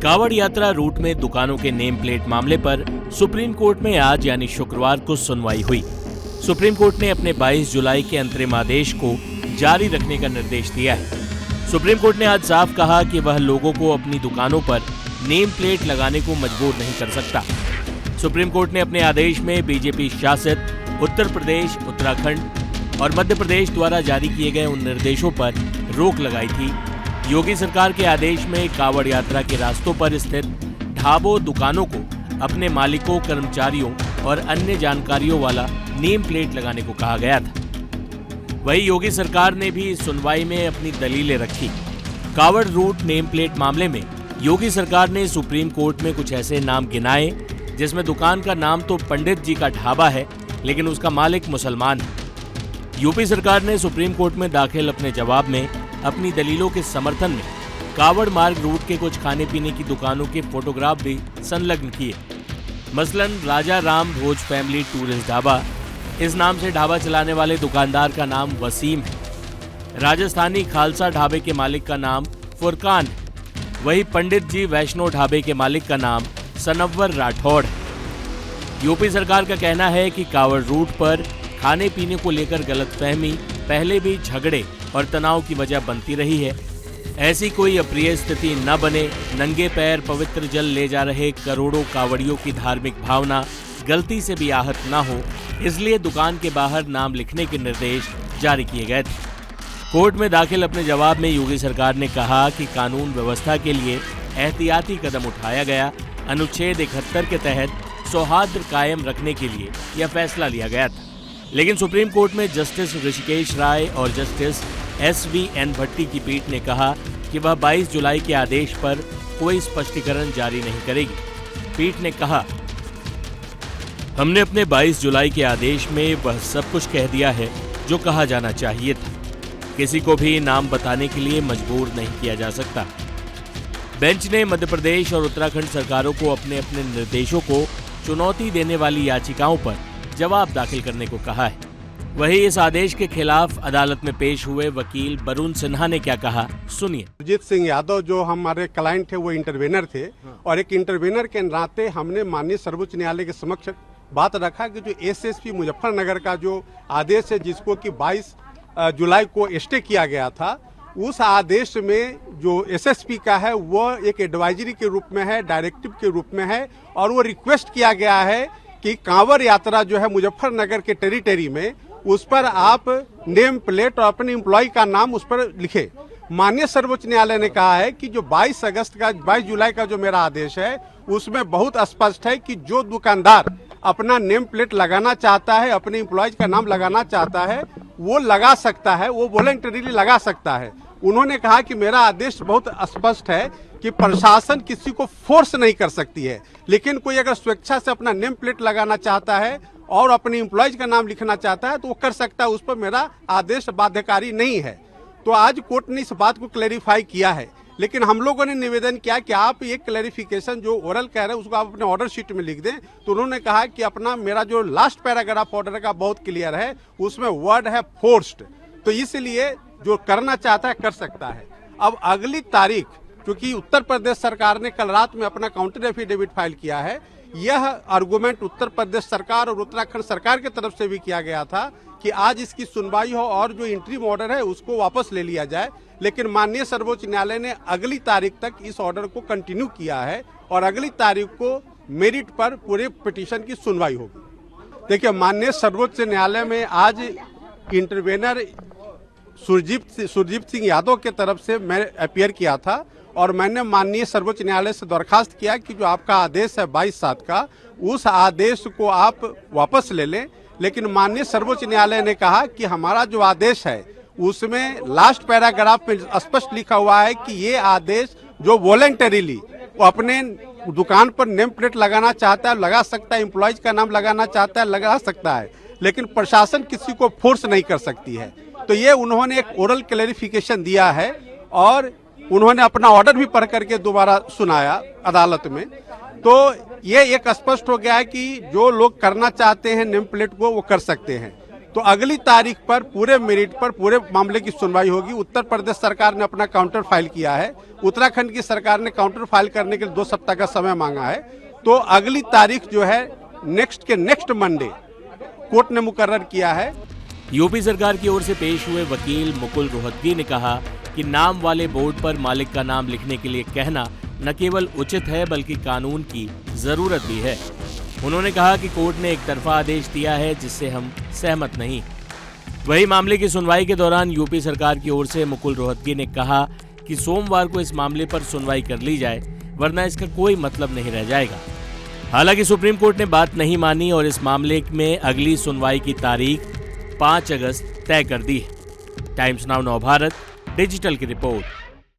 कावड़ यात्रा रूट में दुकानों के नेम प्लेट मामले पर सुप्रीम कोर्ट में आज यानी शुक्रवार को सुनवाई हुई। सुप्रीम कोर्ट ने अपने 22 जुलाई के अंतरिम आदेश को जारी रखने का निर्देश दिया है। सुप्रीम कोर्ट ने आज साफ कहा कि वह लोगों को अपनी दुकानों पर नेम प्लेट लगाने को मजबूर नहीं कर सकता। सुप्रीम कोर्ट ने अपने आदेश में बीजेपी शासित उत्तर प्रदेश, उत्तराखंड और मध्य प्रदेश द्वारा जारी किए गए उन निर्देशों पर रोक लगाई थी। योगी सरकार के आदेश में कावड़ यात्रा के रास्तों पर स्थित ढाबों, दुकानों को अपने मालिकों, कर्मचारियों और अन्य जानकारियों वाला नेम प्लेट लगाने को कहा गया था। वहीं योगी सरकार ने भी इस सुनवाई में अपनी दलीलें रखी। कावड़ रूट नेम प्लेट मामले में योगी सरकार ने सुप्रीम कोर्ट में कुछ ऐसे नाम गिनाए जिसमें दुकान का नाम तो पंडित जी का ढाबा है, लेकिन उसका मालिक मुसलमान है। यूपी सरकार ने सुप्रीम कोर्ट में दाखिल अपने जवाब में अपनी दलीलों के समर्थन में कावड़ मार्ग रूट के कुछ खाने पीने की दुकानों के फोटोग्राफ भी संलग्न किए। मसलन राजा राम भोज फैमिली टूरिस्ट ढाबा, इस नाम से ढाबा चलाने वाले दुकानदार का नाम वसीम है। राजस्थानी खालसा ढाबे के मालिक का नाम फुरकान है। वही पंडित जी वैष्णो ढाबे के मालिक का नाम सनव्वर राठौड़ है। यूपी सरकार का कहना है कि कावड़ रूट पर खाने पीने को लेकर गलतफहमी पहले भी झगड़े और तनाव की वजह बनती रही है। ऐसी कोई अप्रिय स्थिति न बने, नंगे पैर पवित्र जल ले जा रहे करोड़ों कावड़ियों की धार्मिक भावना गलती से भी आहत न हो, इसलिए दुकान के बाहर नाम लिखने के निर्देश जारी किए गए थे। कोर्ट में दाखिल अपने जवाब में योगी सरकार ने कहा कि कानून व्यवस्था के लिए एहतियाती कदम उठाया गया। अनुच्छेद 71 के तहत सौहार्द कायम रखने के लिए यह फैसला लिया गया था। लेकिन सुप्रीम कोर्ट में जस्टिस ऋषिकेश राय और जस्टिस SVN भट्टी की पीठ ने कहा कि वह 22 जुलाई के आदेश पर कोई स्पष्टीकरण जारी नहीं करेगी। पीठ ने कहा, हमने अपने 22 जुलाई के आदेश में वह सब कुछ कह दिया है जो कहा जाना चाहिए था। किसी को भी नाम बताने के लिए मजबूर नहीं किया जा सकता। बेंच ने मध्य प्रदेश और उत्तराखंड सरकारों को अपने अपने निर्देशों को चुनौती देने वाली याचिकाओं पर जवाब दाखिल करने को कहा है। वहीं इस आदेश के खिलाफ अदालत में पेश हुए वकील वरुण सिन्हा ने क्या कहा, सुनिए। सुरजीत सिंह यादव जो हमारे क्लाइंट थे वो इंटरवेनर थे और एक इंटरवेनर के नाते हमने माननीय सर्वोच्च न्यायालय के समक्ष बात रखा कि जो SSP मुजफ्फरनगर का जो आदेश है जिसको कि 22 जुलाई को स्टे किया गया था, उस आदेश में जो SSP का है वो एक एडवाइजरी के रूप में है, डायरेक्टिव के रूप में है और वो रिक्वेस्ट किया गया है कि कांवड़ यात्रा जो है मुजफ्फरनगर के टेरिटरी में उस पर आप नेम प्लेट और अपने एम्प्लॉय का नाम उस पर लिखे। माननीय सर्वोच्च न्यायालय ने कहा है कि जो 22 जुलाई का जो मेरा आदेश है उसमें बहुत स्पष्ट है कि जो दुकानदार अपना नेम प्लेट लगाना चाहता है, अपने एम्प्लॉयज का नाम लगाना चाहता है, वो लगा सकता है, वो वॉलंटरीली लगा सकता है। उन्होंने कहा कि मेरा आदेश बहुत स्पष्ट है कि प्रशासन किसी को फोर्स नहीं कर सकती है, लेकिन कोई अगर स्वेच्छा से अपना नेम प्लेट लगाना चाहता है और अपने एम्प्लॉयज का नाम लिखना चाहता है तो वो कर सकता है, उस पर मेरा आदेश बाध्यकारी नहीं है। तो आज कोर्ट ने इस बात को क्लैरिफाई किया है, लेकिन हम लोगों ने निवेदन किया कि आप ये क्लैरिफिकेशन जो ओरल कह रहे हैं उसको आप अपने ऑर्डर शीट में लिख दें। तो उन्होंने कहा कि अपना मेरा जो लास्ट पैराग्राफ ऑर्डर का बहुत क्लियर है, उसमें वर्ड है फोर्स्ड, तो इसलिए जो करना चाहता है कर सकता है। अब अगली तारीख, क्योंकि उत्तर प्रदेश सरकार ने कल रात में अपना काउंटर एफिडेविट फाइल किया है, यह आर्गुमेंट उत्तर प्रदेश सरकार और उत्तराखंड सरकार की तरफ से भी किया गया था कि आज इसकी सुनवाई हो और जो इंटरिम ऑर्डर है उसको वापस ले लिया जाए, लेकिन माननीय सर्वोच्च न्यायालय ने अगली तारीख तक इस ऑर्डर को कंटिन्यू किया है और अगली तारीख को मेरिट पर पूरे पिटीशन की सुनवाई होगी। देखिए, माननीय सर्वोच्च न्यायालय में आज इंटरवेनर सुरजीत सिंह यादव के तरफ से मैं अपीयर किया था और मैंने माननीय सर्वोच्च न्यायालय से दरखास्त किया कि जो आपका आदेश है 22/7 का, उस आदेश को आप वापस ले लें। लेकिन माननीय सर्वोच्च न्यायालय ने कहा कि हमारा जो आदेश है उसमें लास्ट पैराग्राफ में स्पष्ट लिखा हुआ है कि ये आदेश जो वॉलंटरीली वो अपने दुकान पर नेम प्लेट लगाना चाहता है लगा सकता है, एम्प्लॉयज का नाम लगाना चाहता है लगा सकता है, लेकिन प्रशासन किसी को फोर्स नहीं कर सकती है। तो ये उन्होंने एक ओरल क्लैरिफिकेशन दिया है और उन्होंने अपना ऑर्डर भी पढ़ करके दोबारा सुनाया अदालत में। तो ये एक स्पष्ट हो गया है कि जो लोग करना चाहते हैं नेम प्लेट को वो कर सकते हैं। तो अगली तारीख पर पूरे मेरिट पर पूरे मामले की सुनवाई होगी। उत्तर प्रदेश सरकार ने अपना काउंटर फाइल किया है, उत्तराखंड की सरकार ने काउंटर फाइल करने के लिए 2 सप्ताह का समय मांगा है। तो अगली तारीख जो है नेक्स्ट मंडे कोर्ट ने मुकर्रर किया है। यूपी सरकार की ओर से पेश हुए वकील मुकुल रोहतगी ने कहा कि नाम वाले बोर्ड पर मालिक का नाम लिखने के लिए कहना न केवल उचित है बल्कि कानून की जरूरत भी है। उन्होंने कहा कि कोर्ट ने एक तरफा आदेश दिया है जिससे हम सहमत नहीं। वही मामले की सुनवाई के दौरान यूपी सरकार की ओर से मुकुल रोहतगी ने कहा कि सोमवार को इस मामले पर सुनवाई कर ली जाए, वरना इसका कोई मतलब नहीं रह जाएगा। हालांकि सुप्रीम कोर्ट ने बात नहीं मानी और इस मामले में अगली सुनवाई की तारीख 5 अगस्त तय कर दी है। टाइम्स नाउ नव भारत डिजिटल की रिपोर्ट।